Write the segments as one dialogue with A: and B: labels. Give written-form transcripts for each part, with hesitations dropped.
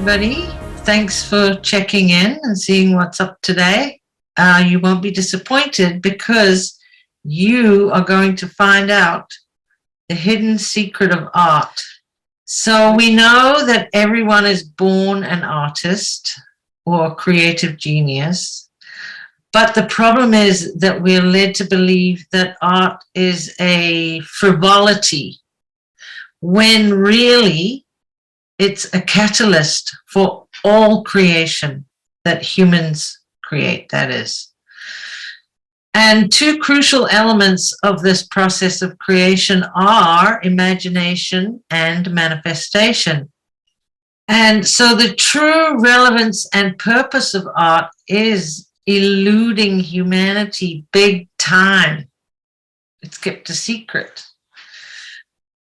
A: everybody. Thanks for checking in and seeing what's up today. You won't be disappointed because you are going to find out the hidden secret of art. So we know that everyone is born an artist or a creative genius, but the problem is that we're led to believe that art is a frivolity, when really it's a catalyst for all creation that humans create, that is. And two crucial elements of this process of creation are imagination and manifestation. And so the true relevance and purpose of art is eluding humanity big time. It's kept a secret.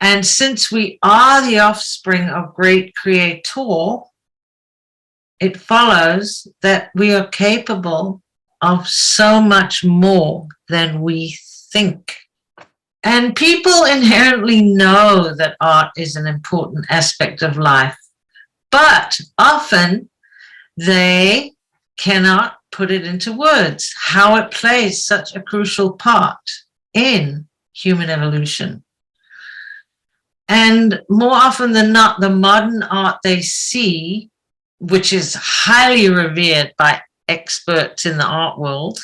A: And since we are the offspring of great creator, it follows that we are capable of so much more than we think. And people inherently know that art is an important aspect of life, but often they cannot put it into words, how it plays such a crucial part in human evolution. And more often than not, the modern art they see, which is highly revered by experts in the art world,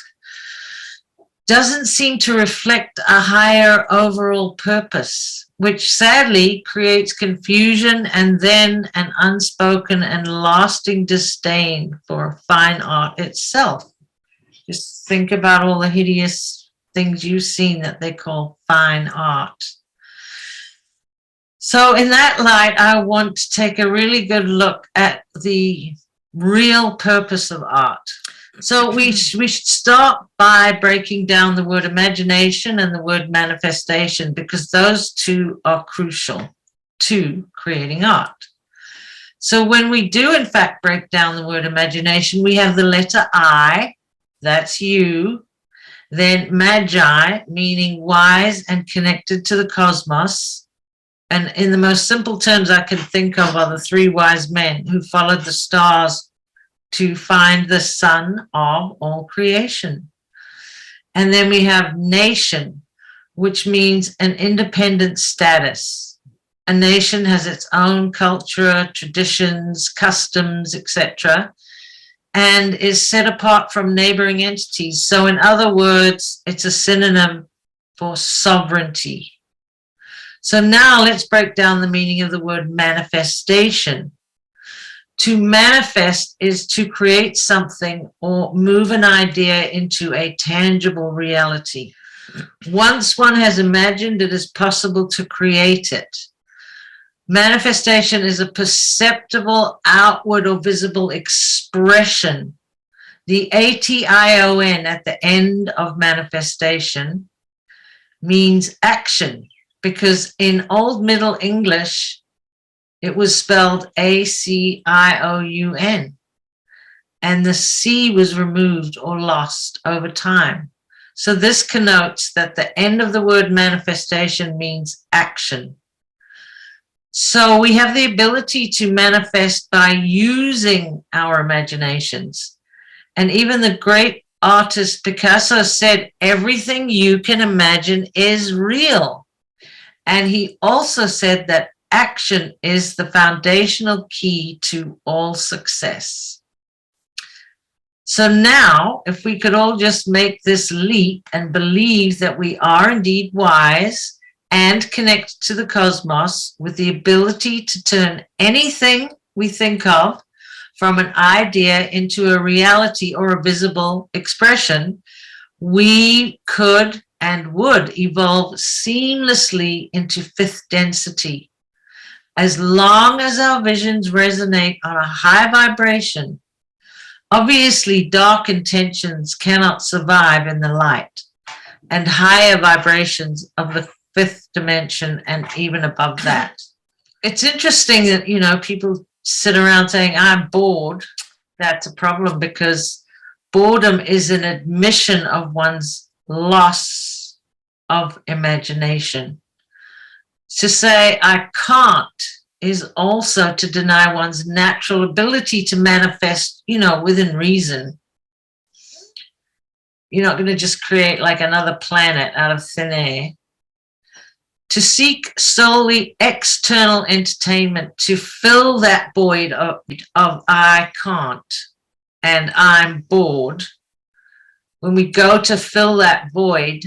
A: doesn't seem to reflect a higher overall purpose, which sadly creates confusion and then an unspoken and lasting disdain for fine art itself. Just think about all the hideous things you've seen that they call fine art. So in that light, I want to take a really good look at the real purpose of art. So we should start by breaking down the word imagination and the word manifestation, because those two are crucial to creating art. So when we do, in fact, break down the word imagination, we have the letter I, that's you, then Magi, meaning wise and connected to the cosmos. And in the most simple terms I can think of are the three wise men who followed the stars to find the son of all creation. And then we have nation, which means an independent status. A nation has its own culture, traditions, customs, etc., and is set apart from neighboring entities. So in other words, it's a synonym for sovereignty. So now let's break down the meaning of the word manifestation. To manifest is to create something or move an idea into a tangible reality. Once one has imagined, it is possible to create it. Manifestation is a perceptible, outward or visible expression. The ATION at the end of manifestation means action, because in Old Middle English, it was spelled ACIOUN, and the C was removed or lost over time. So this connotes that the end of the word manifestation means action. So we have the ability to manifest by using our imaginations. And even the great artist Picasso said, everything you can imagine is real. And he also said that action is the foundational key to all success. So now, if we could all just make this leap and believe that we are indeed wise and connected to the cosmos with the ability to turn anything we think of from an idea into a reality or a visible expression, we could and would evolve seamlessly into fifth density. As long as our visions resonate on a high vibration, obviously dark intentions cannot survive in the light, and higher vibrations of the fifth dimension and even above that. It's interesting that, people sit around saying, I'm bored. That's a problem, because boredom is an admission of one's loss of imagination. To say, I can't, is also to deny one's natural ability to manifest, within reason. You're not going to just create like another planet out of thin air. To seek solely external entertainment to fill that void of I can't and I'm bored. When we go to fill that void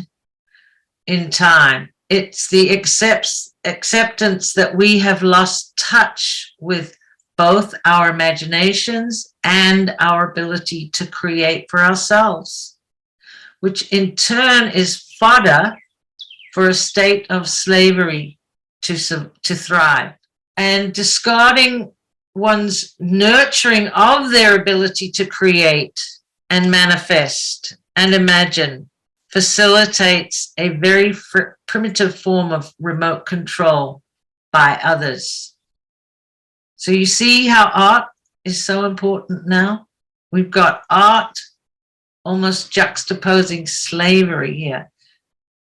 A: in time, it's the acceptance that we have lost touch with both our imaginations and our ability to create for ourselves, which in turn is fodder for a state of slavery to thrive. And discarding one's nurturing of their ability to create and manifest and imagine facilitates a very primitive form of remote control by others. So you see how art is so important now? We've got art almost juxtaposing slavery here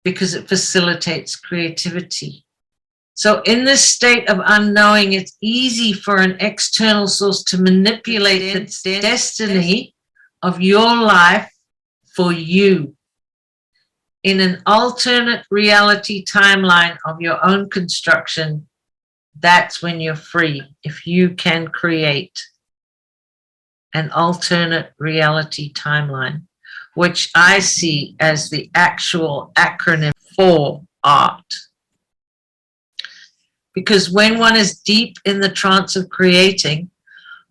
A: because it facilitates creativity. So in this state of unknowing, it's easy for an external source to manipulate the destiny of your life for you. In an alternate reality timeline of your own construction, that's when you're free, if you can create an alternate reality timeline, which I see as the actual acronym for art. Because when one is deep in the trance of creating,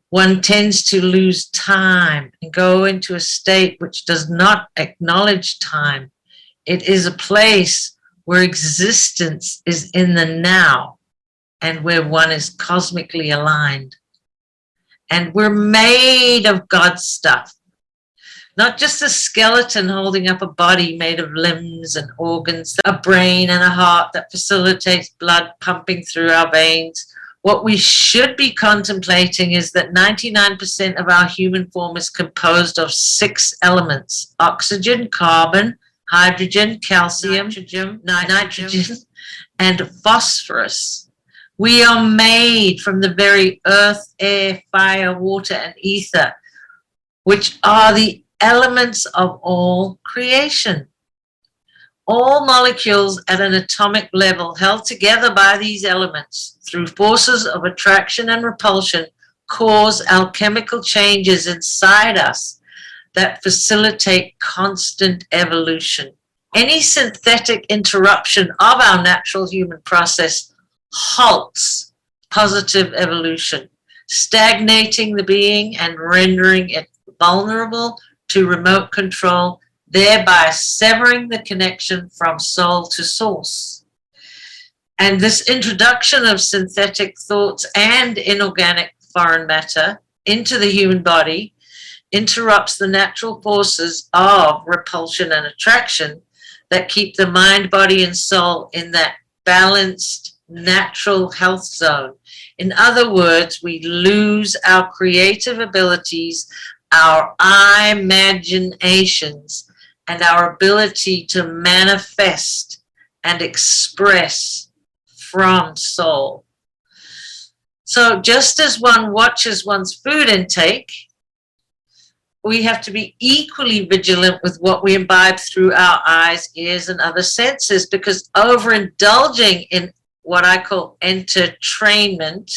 A: one tends to lose time and go into a state which does not acknowledge time. It is a place where existence is in the now and where one is cosmically aligned. And we're made of God's stuff. Not just a skeleton holding up a body made of limbs and organs, a brain and a heart that facilitates blood pumping through our veins. What we should be contemplating is that 99% of our human form is composed of 6 elements: oxygen, carbon, hydrogen, calcium, nitrogen, and phosphorus. We are made from the very earth, air, fire, water, and ether, which are the elements of all creation. All molecules at an atomic level held together by these elements through forces of attraction and repulsion cause alchemical changes inside us that facilitate constant evolution. Any synthetic interruption of our natural human process halts positive evolution, stagnating the being and rendering it vulnerable to remote control, thereby severing the connection from soul to source. And this introduction of synthetic thoughts and inorganic foreign matter into the human body interrupts the natural forces of repulsion and attraction that keep the mind, body, and soul in that balanced natural health zone. In other words, we lose our creative abilities, our imaginations, and our ability to manifest and express from soul. So just as one watches one's food intake, we have to be equally vigilant with what we imbibe through our eyes, ears, and other senses, because overindulging in what I call entertainment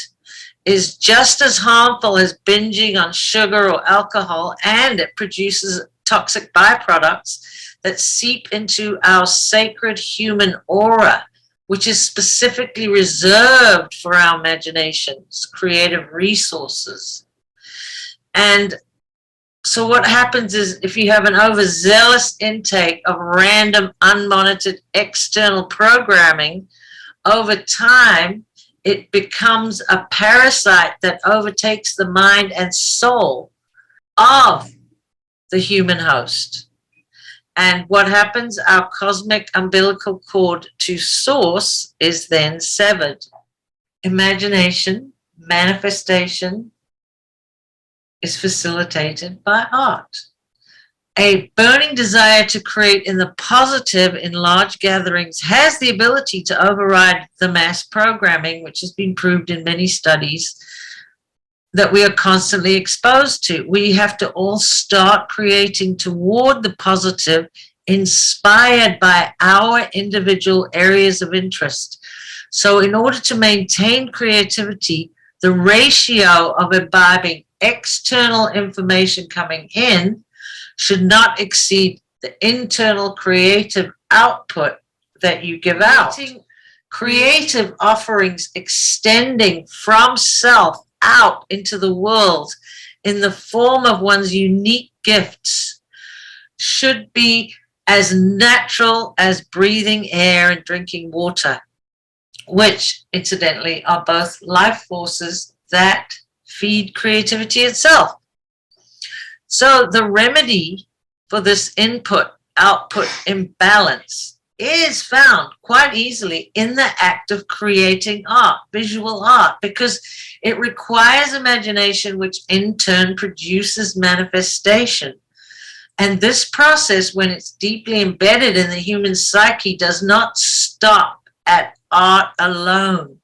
A: is just as harmful as binging on sugar or alcohol, and it produces toxic byproducts that seep into our sacred human aura, which is specifically reserved for our imaginations, creative resources. And so what happens is if you have an overzealous intake of random, unmonitored external programming, over time, it becomes a parasite that overtakes the mind and soul of the human host. And what happens? Our cosmic umbilical cord to source is then severed. Imagination, manifestation is facilitated by art. A burning desire to create in the positive in large gatherings has the ability to override the mass programming, which has been proved in many studies, that we are constantly exposed to. We have to all start creating toward the positive, inspired by our individual areas of interest. So in order to maintain creativity, the ratio of imbibing external information coming in should not exceed the internal creative output that you give out. Creative offerings extending from self out into the world in the form of one's unique gifts should be as natural as breathing air and drinking water, which incidentally are both life forces that feed creativity itself. So the remedy for this input-output imbalance is found quite easily in the act of creating art, visual art, because it requires imagination, which in turn produces manifestation. And this process, when it's deeply embedded in the human psyche, does not stop at art alone.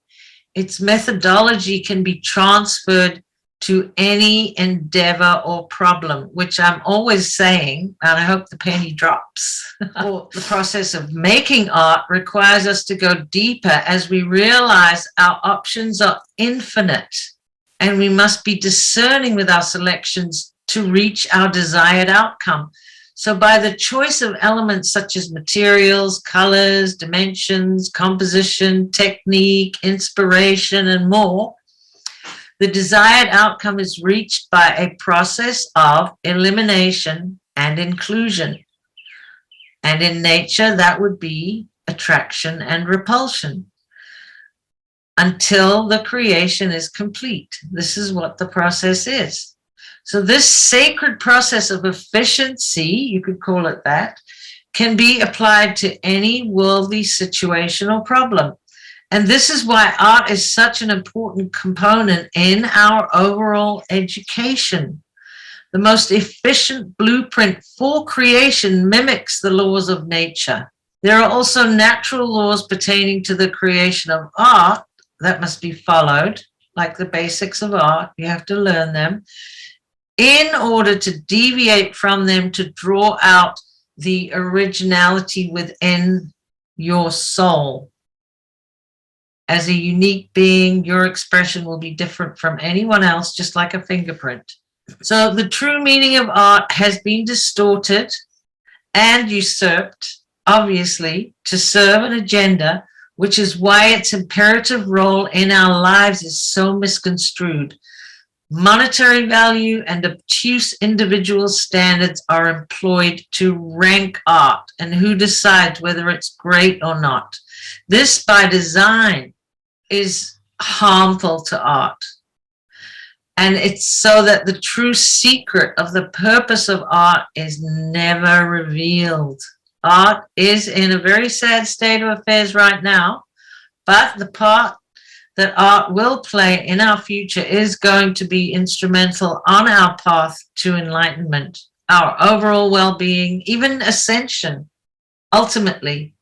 A: Its methodology can be transferred to any endeavor or problem, which I'm always saying, and I hope the penny drops. The process of making art requires us to go deeper as we realize our options are infinite, and we must be discerning with our selections to reach our desired outcome. So by the choice of elements such as materials, colors, dimensions, composition, technique, inspiration, and more, the desired outcome is reached by a process of elimination and inclusion. And in nature, that would be attraction and repulsion until the creation is complete. This is what the process is. So this sacred process of efficiency, you could call it that, can be applied to any worldly situation or problem. And this is why art is such an important component in our overall education. The most efficient blueprint for creation mimics the laws of nature. There are also natural laws pertaining to the creation of art that must be followed, like the basics of art. You have to learn them in order to deviate from them, to draw out the originality within your soul. As a unique being, your expression will be different from anyone else, just like a fingerprint. So the true meaning of art has been distorted and usurped, obviously, to serve an agenda, which is why its imperative role in our lives is so misconstrued. Monetary value and obtuse individual standards are employed to rank art, and who decides whether it's great or not. This, by design, is harmful to art. And it's so that the true secret of the purpose of art is never revealed. Art is in a very sad state of affairs right now, but the part that art will play in our future is going to be instrumental on our path to enlightenment, our overall well-being, even ascension, ultimately.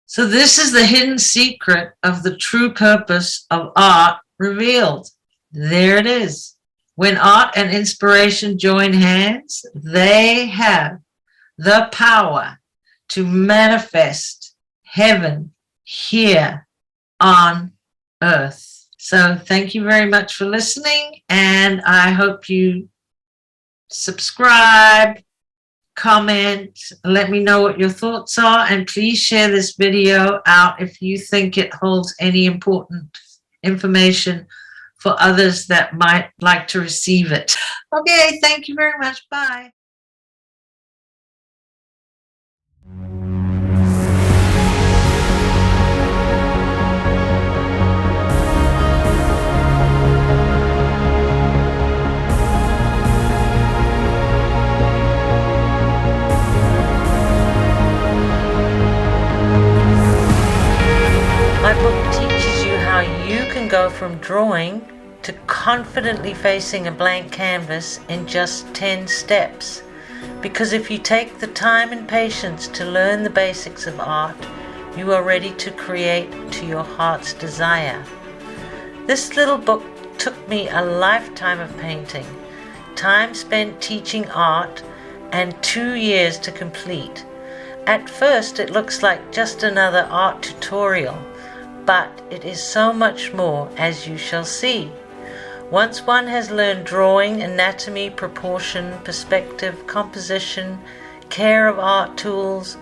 A: So this is the hidden secret of the true purpose of art revealed. There it is. When art and inspiration join hands, they have the power to manifest heaven here on earth. So thank you very much for listening, and I hope you subscribe, comment, let me know what your thoughts are, and please share this video out if you think it holds any important information for others that might like to receive it. Okay, thank you very much. Bye. My book teaches you how you can go from drawing to confidently facing a blank canvas in just 10 steps.
B: because if you take the time and patience to learn the basics of art, you are ready to create to your heart's desire. This little book took me a lifetime of painting, time spent teaching art, and 2 years to complete. At first it looks like just another art tutorial, but it is so much more, as you shall see. Once one has learned drawing, anatomy, proportion, perspective, composition, care of art tools,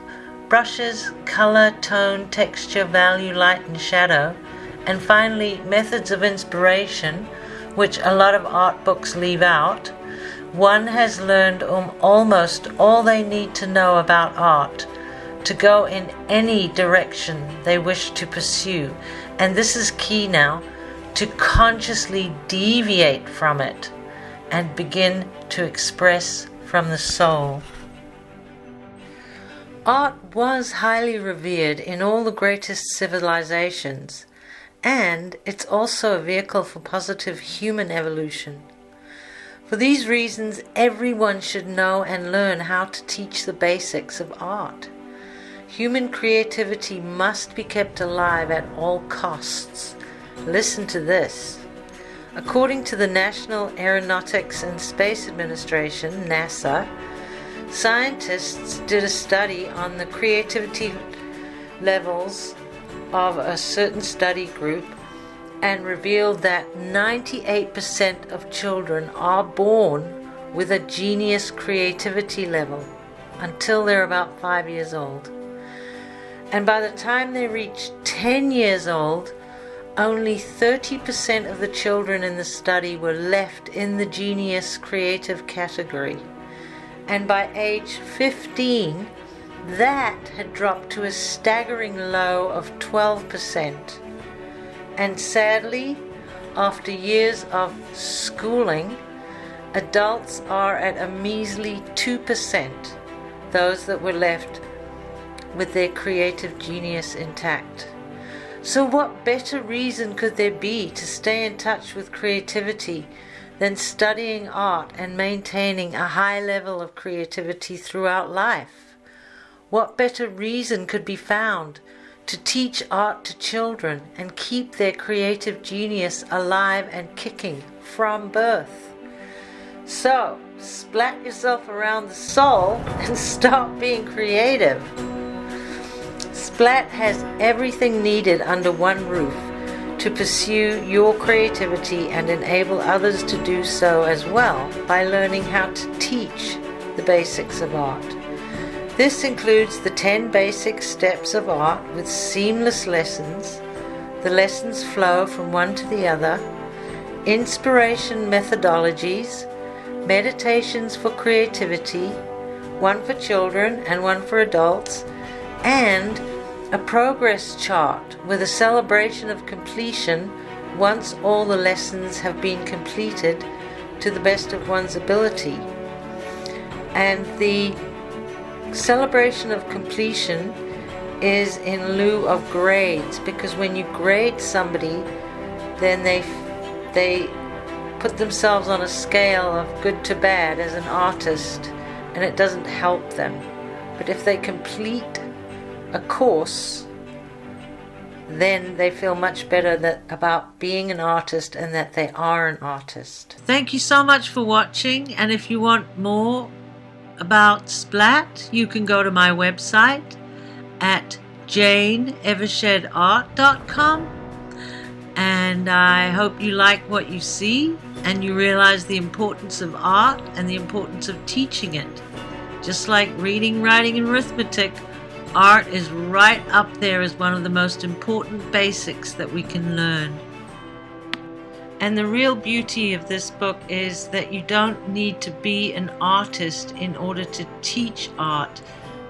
B: brushes, color, tone, texture, value, light and shadow, and finally methods of inspiration, which a lot of art books leave out, one has learned almost all they need to know about art to go in any direction they wish to pursue. And this is key now, to consciously deviate from it and begin to express from the soul. Art was highly revered in all the greatest civilizations, and it's also a vehicle for positive human evolution. For these reasons, everyone should know and learn how to teach the basics of art. Human creativity must be kept alive at all costs. Listen to this. According to the National Aeronautics and Space Administration, NASA, scientists did a study on the creativity levels of a certain study group and revealed that 98% of children are born with a genius creativity level until they're about 5 years old. And by the time they reach 10 years old, only 30% of the children in the study were left in the genius creative category. And by age 15, that had dropped to a staggering low of 12%. And sadly, after years of schooling, adults are at a measly 2%, those that were left with their creative genius intact. So what better reason could there be to stay in touch with creativity than studying art and maintaining a high level of creativity throughout life? What better reason could be found to teach art to children and keep their creative genius alive and kicking from birth? So, splat yourself around the soul and start being creative. Splat has everything needed under one roof to pursue your creativity and enable others to do so as well by learning how to teach the basics of art. This includes the 10 basic steps of art with seamless lessons. The lessons flow from one to the other, inspiration methodologies, meditations for creativity, one for children and one for adults, and a progress chart with a celebration of completion once all the lessons have been completed to the best of one's ability. And the celebration of completion is in lieu of grades, because when you grade somebody, then they put themselves on a scale of good to bad as an artist, and it doesn't help them. But if they complete a course, then they feel much better about being an artist and that they are an artist. Thank you so much for watching, and if you want more about Splat, you can go to my website at janeevershedart.com, and I hope you like what you see and you realize the importance of art and the importance of teaching it. Just like reading, writing, and arithmetic, art is right up there as one of the most important basics that we can learn. And the real beauty of this book is that you don't need to be an artist in order to teach art,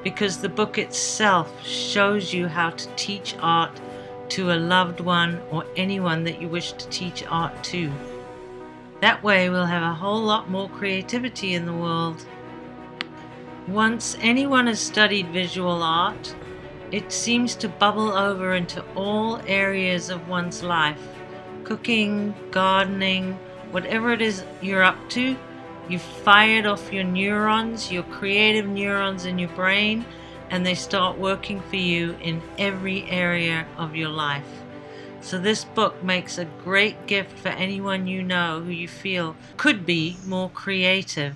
B: because the book itself shows you how to teach art to a loved one or anyone that you wish to teach art to. That way we'll have a whole lot more creativity in the world. Once anyone has studied visual art, it seems to bubble over into all areas of one's life. Cooking, gardening, whatever it is you're up to,
A: You've fired off your neurons, your creative neurons in your brain, and they start working for you in every area of your life. So this book makes a great gift for anyone you know who you feel could be more creative.